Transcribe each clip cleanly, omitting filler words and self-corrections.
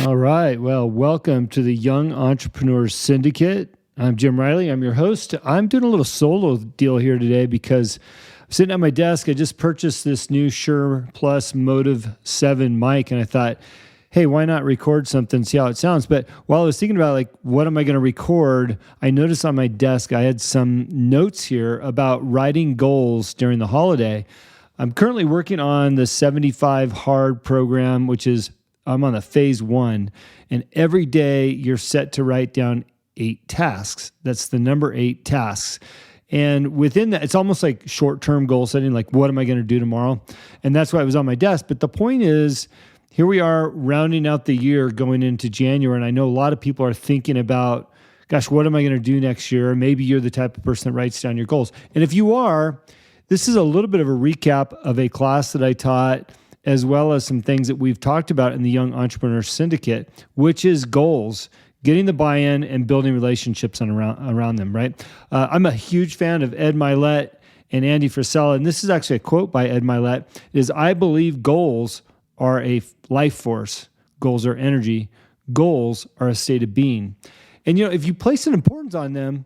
All right. Well, welcome to the Young Entrepreneurs Syndicate. I'm Jim Riley. I'm your host. I'm doing a little solo deal here today because I'm sitting at my desk. I just purchased this new Shure Plus Motive 7 mic, and I thought, hey, why not record something, see how it sounds? But while I was thinking about, what am I going to record, I noticed on my desk I had some notes here about writing goals during the holiday. I'm currently working on the 75 Hard program, which is I'm on the phase 1, and every day you're set to write down 8 tasks. That's the number 8 tasks. And within that, it's almost like short-term goal setting, like what am I going to do tomorrow? And that's why it was on my desk. But the point is, here we are rounding out the year going into January, and I know a lot of people are thinking about, gosh, what am I going to do next year? Maybe you're the type of person that writes down your goals. And if you are, this is a little bit of a recap of a class that I taught, as well as some things that we've talked about in the Young Entrepreneurs Syndicate, which is goals, getting the buy-in and building relationships around them, right? I'm a huge fan of Ed Mylett and Andy Frisella, and this is actually a quote by Ed Mylett, is I believe goals are a life force. Goals are energy. Goals are a state of being. And, if you place an importance on them,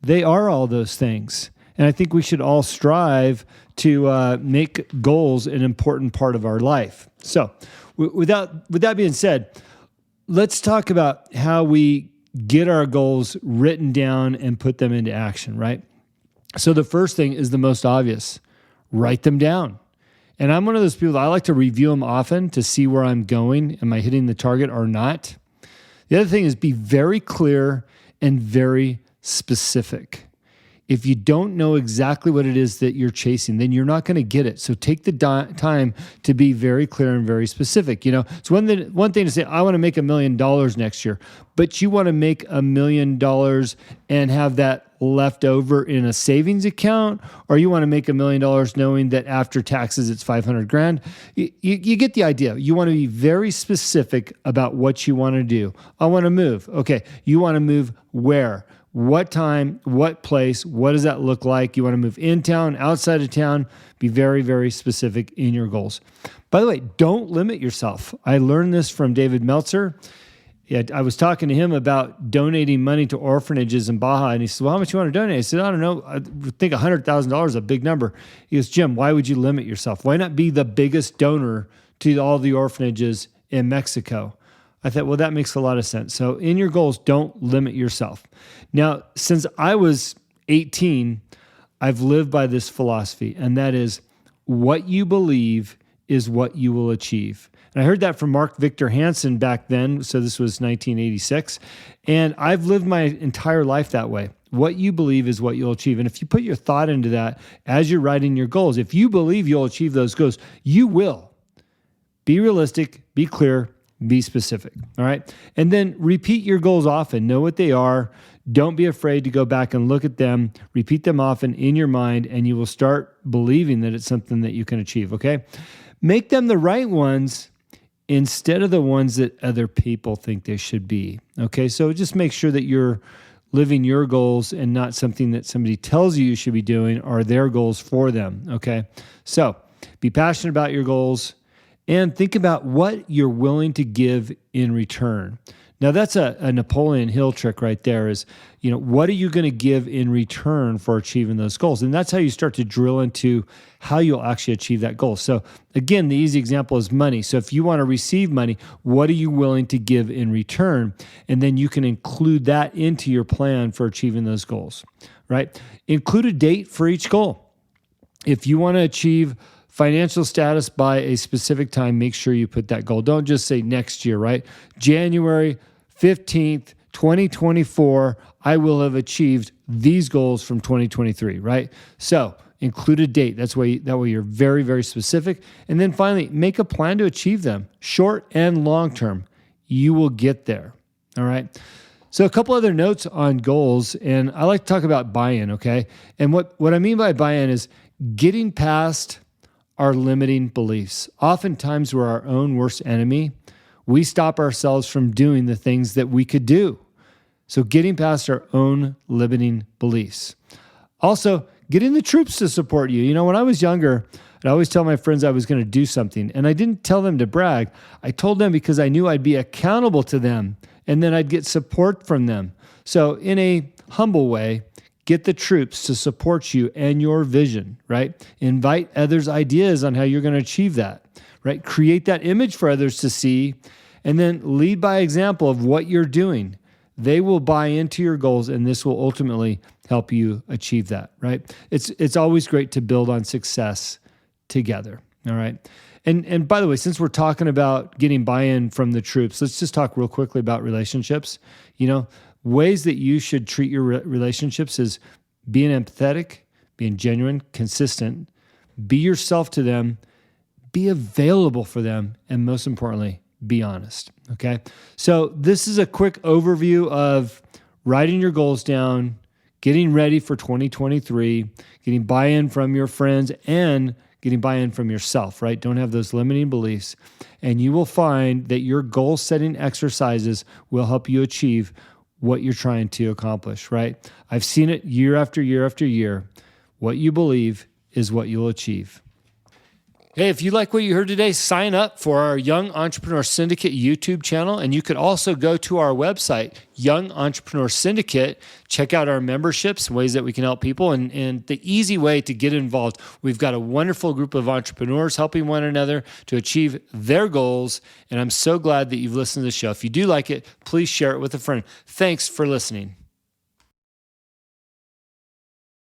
they are all those things. And I think we should all strive to make goals an important part of our life. So with that being said, let's talk about how we get our goals written down and put them into action, right? So the first thing is the most obvious. Write them down. And I'm one of those people that I like to review them often to see where I'm going. Am I hitting the target or not? The other thing is be very clear and very specific. If you don't know exactly what it is that you're chasing, then you're not going to get it. So take the time to be very clear and very specific. It's one thing to say, I want to make $1 million next year, but you want to make $1 million and have that left over in a savings account, or you want to make $1 million knowing that after taxes it's $500,000. You get the idea. You want to be very specific about what you want to do. I want to move. Okay, you want to move where? What time, what place, what does that look like? You want to move in town, outside of town. Be very, very specific in your goals. By the way, don't limit yourself. I learned this from David Meltzer. I was talking to him about donating money to orphanages in Baja, and he said, well, how much do you want to donate? I said, I don't know. I think $100,000 is a big number. He goes, Jim, why would you limit yourself? Why not be the biggest donor to all the orphanages in Mexico? I thought, well, that makes a lot of sense. So in your goals, don't limit yourself. Now, since I was 18, I've lived by this philosophy, and that is what you believe is what you will achieve. And I heard that from Mark Victor Hansen back then. So this was 1986. And I've lived my entire life that way. What you believe is what you'll achieve. And if you put your thought into that as you're writing your goals, if you believe you'll achieve those goals, you will. Be realistic, be clear, be specific, all right? And then repeat your goals often. Know what they are. Don't be afraid to go back and look at them. Repeat them often in your mind, and you will start believing that it's something that you can achieve, okay? Make them the right ones instead of the ones that other people think they should be, okay? So just make sure that you're living your goals and not something that somebody tells you should be doing or their goals for them, okay? So be passionate about your goals, and think about what you're willing to give in return. Now, that's a Napoleon Hill trick right there is, what are you going to give in return for achieving those goals? And that's how you start to drill into how you'll actually achieve that goal. So again, the easy example is money. So if you want to receive money, what are you willing to give in return? And then you can include that into your plan for achieving those goals, right? Include a date for each goal. If you want to achieve financial status by a specific time, make sure you put that goal. Don't just say next year, right? January 15th, 2024, I will have achieved these goals from 2023, right? So include a date. That way you're very, very specific. And then finally, make a plan to achieve them, short and long term. You will get there, all right? So a couple other notes on goals, and I like to talk about buy-in, okay? And what I mean by buy-in is getting past our limiting beliefs. Oftentimes, we're our own worst enemy. We stop ourselves from doing the things that we could do. So getting past our own limiting beliefs. Also, getting the troops to support you. When I was younger, I'd always tell my friends I was going to do something. And I didn't tell them to brag. I told them because I knew I'd be accountable to them and then I'd get support from them. So in a humble way, get the troops to support you and your vision, right? Invite others' ideas on how you're going to achieve that, right? Create that image for others to see, and then lead by example of what you're doing. They will buy into your goals, and this will ultimately help you achieve that, right? It's always great to build on success together, all right? And by the way, since we're talking about getting buy-in from the troops, let's just talk real quickly about relationships. Ways that you should treat your relationships is being empathetic, being genuine, consistent, be yourself to them, be available for them, and most importantly, be honest, okay? So this is a quick overview of writing your goals down, getting ready for 2023, getting buy-in from your friends, and getting buy-in from yourself, right? Don't have those limiting beliefs. And you will find that your goal-setting exercises will help you achieve what you're trying to accomplish, right? I've seen it year after year after year. What you believe is what you'll achieve. Hey, if you like what you heard today, sign up for our Young Entrepreneurs Syndicate YouTube channel. And you could also go to our website, Young Entrepreneurs Syndicate, check out our memberships, ways that we can help people, and the easy way to get involved. We've got a wonderful group of entrepreneurs helping one another to achieve their goals. And I'm so glad that you've listened to the show. If you do like it, please share it with a friend. Thanks for listening.